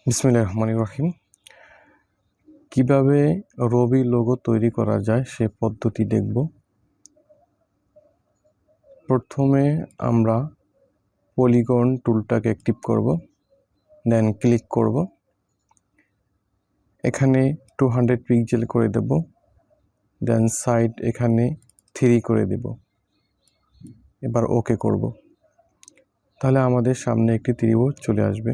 বিসমিল্লাহির রহমানির রহিম। কিভাবে রবি লোগো তৈরি করা যায় সে পদ্ধতি দেখব। প্রথমে আমরা পলিগন টুলটাকে অ্যাক্টিভ করব, দেন ক্লিক করব, এখানে 200 পিক্সেল করে দেব, দেন সাইড এখানে 3 করে দেব। এবার ওকে করব, তাহলে আমাদের সামনে একটি ত্রিভুজ চলে আসবে।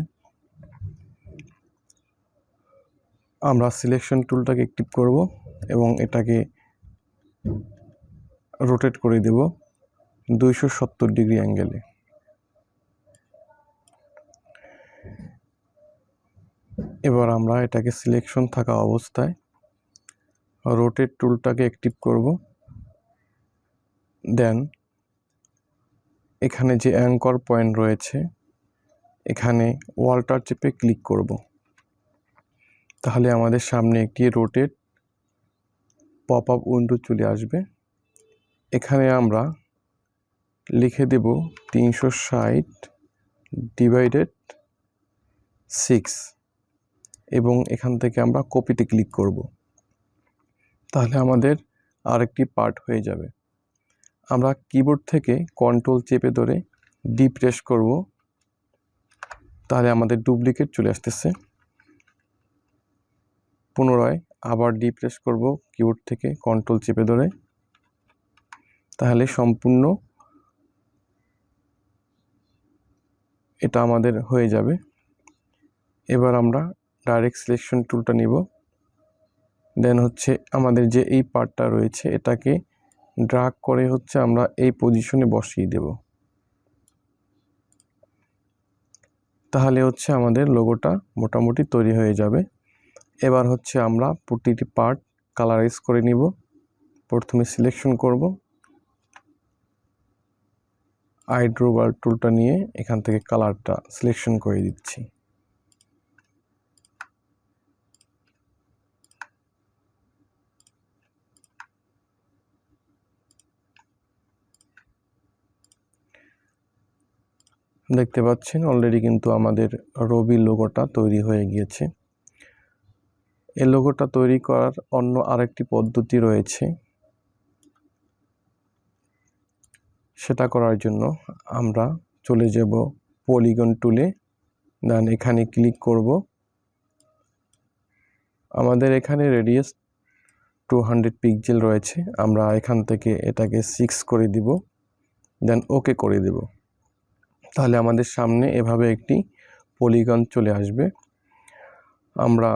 আমরা সিলেকশন টুলটাকে অ্যাক্টিভ করব এবং এটাকে রোটেট করে দেব 270 ডিগ্রি অ্যাঙ্গেলে। এবার আমরা এটাকে সিলেকশন থাকা অবস্থায় রোটেট টুলটাকে অ্যাক্টিভ করব, দেন এখানে যে অ্যাঙ্কর পয়েন্ট রয়েছে এখানে ওয়ালটার চেপে ক্লিক করব, তাহলে আমাদের সামনে একটি রোটেট পপ আপ উইন্ডো চলে আসবে। এখানে আমরা লিখে দেব 360 ডিভাইডেড 6 এবং এখান থেকে আমরা কপিতে ক্লিক করব, তাহলে আমাদের আরেকটি পার্ট হয়ে যাবে। আমরা কিবোর্ড থেকে কন্ট্রোল চেপে ধরে ডি প্রেস করব, তাহলে আমাদের ডুপ্লিকেট চলে আসতেছে। পুনরায় আবার ডি প্রেস করব কিবোর্ড থেকে কন্ট্রোল চেপে ধরে, তাহলে সম্পূর্ণ এটা আমাদের হয়ে যাবে। এবার আমরা ডাইরেক্ট সিলেকশন টুলটা নিব, দেন হচ্ছে আমাদের যে এই পার্টটা রয়েছে এটাকে ড্র্যাগ করে হচ্ছে আমরা এই পজিশনে বসিয়ে দেব, তাহলে হচ্ছে আমাদের লোগোটা মোটামুটি তৈরি হয়ে যাবে। এবার হচ্ছে আমরা প্রতিটি পার্ট কালারাইজ করে নিব। প্রথমে সিলেকশন করব, আইড্রোবার টুলটা নিয়ে এখান থেকে কালারটা সিলেকশন করে দিচ্ছি। দেখতে পাচ্ছেন অলরেডি কিন্তু আমাদের রবি লোগোটা তৈরি হয়ে গিয়েছে। এই লোগোটা তৈরি করার অন্য আরেকটি পদ্ধতি রয়েছে। সেটা করার জন্য আমরা চলে যাব পলিগন টুলে, দেন এখানে ক্লিক করব। আমাদের এখানে রেডিয়াস 200 পিক্সেল রয়েছে, আমরা এখান থেকে এটাকে 6 করে দিব, দেন ওকে করে দেব, তাহলে আমাদের সামনে এভাবে একটি পলিগন চলে আসবে। আমরা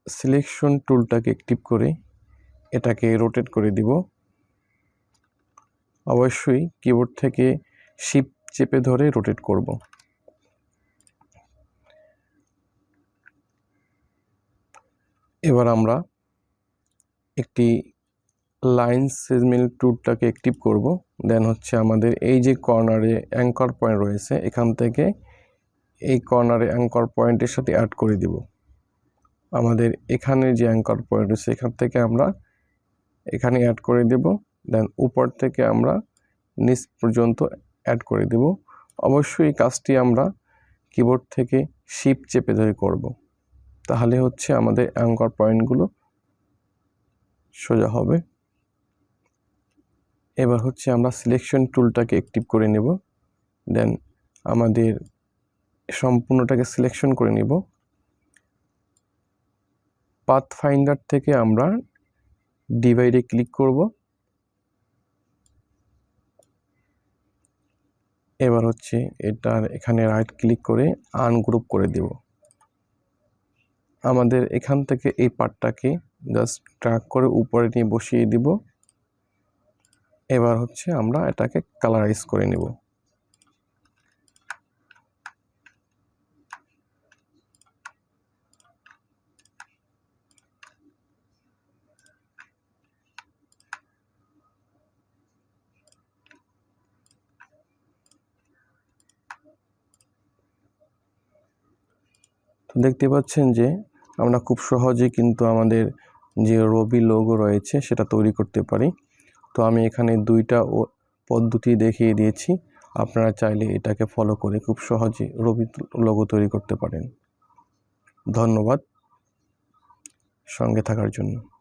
সিলেকশন টুলটাকে অ্যাক্টিভ করে এটাকে রোটেট করে দিব। অবশ্যই কিবোর্ড থেকে শিফট চেপে ধরে রোটেট করব। এবার আমরা একটি লাইন সেগমেন্ট টুলটাকে অ্যাক্টিভ করব, দেন হচ্ছে আমাদের এই যে কর্নারে অ্যাঙ্কর পয়েন্ট রয়েছে এখান থেকে এই কর্নারে অ্যাঙ্কর পয়েন্টের সাথে অ্যাড করে দিব। আমাদের এখানে যে অ্যাঙ্কর পয়েন্ট রয়েছে এখান থেকে আমরা এখানে অ্যাড করে দেব, দেন উপর থেকে আমরা নিচ পর্যন্ত অ্যাড করে দেব। অবশ্যই এই কাজটি আমরা কিবোর্ড থেকে শিফট চেপে ধরে করব, তাহলে হচ্ছে আমাদের অ্যাঙ্কর পয়েন্টগুলো সোজা হবে। এবার হচ্ছে আমরা সিলেকশন টুলটাকে অ্যাক্টিভ করে নেব, দেন আমাদের সম্পূর্ণটাকে সিলেকশন করে নেব। পাথ ফাইন্ডার থেকে আমরা ডিভাইডে ক্লিক করব। এবার হচ্ছে এটার এখানে রাইট ক্লিক করে আনগ্রুপ করে দেব। আমাদের এখান থেকে এই পার্টটাকে জাস্ট ড্র্যাগ করে উপরে নিয়ে বসিয়ে দিব। এবার হচ্ছে আমরা এটাকে কালারাইজ করে নেব। তো দেখতে পাচ্ছেন যে আমরা খুব সহজেই কিন্তু আমাদের যে রবি লোগো রয়েছে সেটা তৈরি করতে পারি। তো আমি এখানে দুইটা পদ্ধতি দেখিয়ে দিয়েছি, আপনারা চাইলে এটাকে ফলো করে খুব সহজে রবি লোগো তৈরি করতে পারেন। ধন্যবাদ সঙ্গে থাকার জন্য।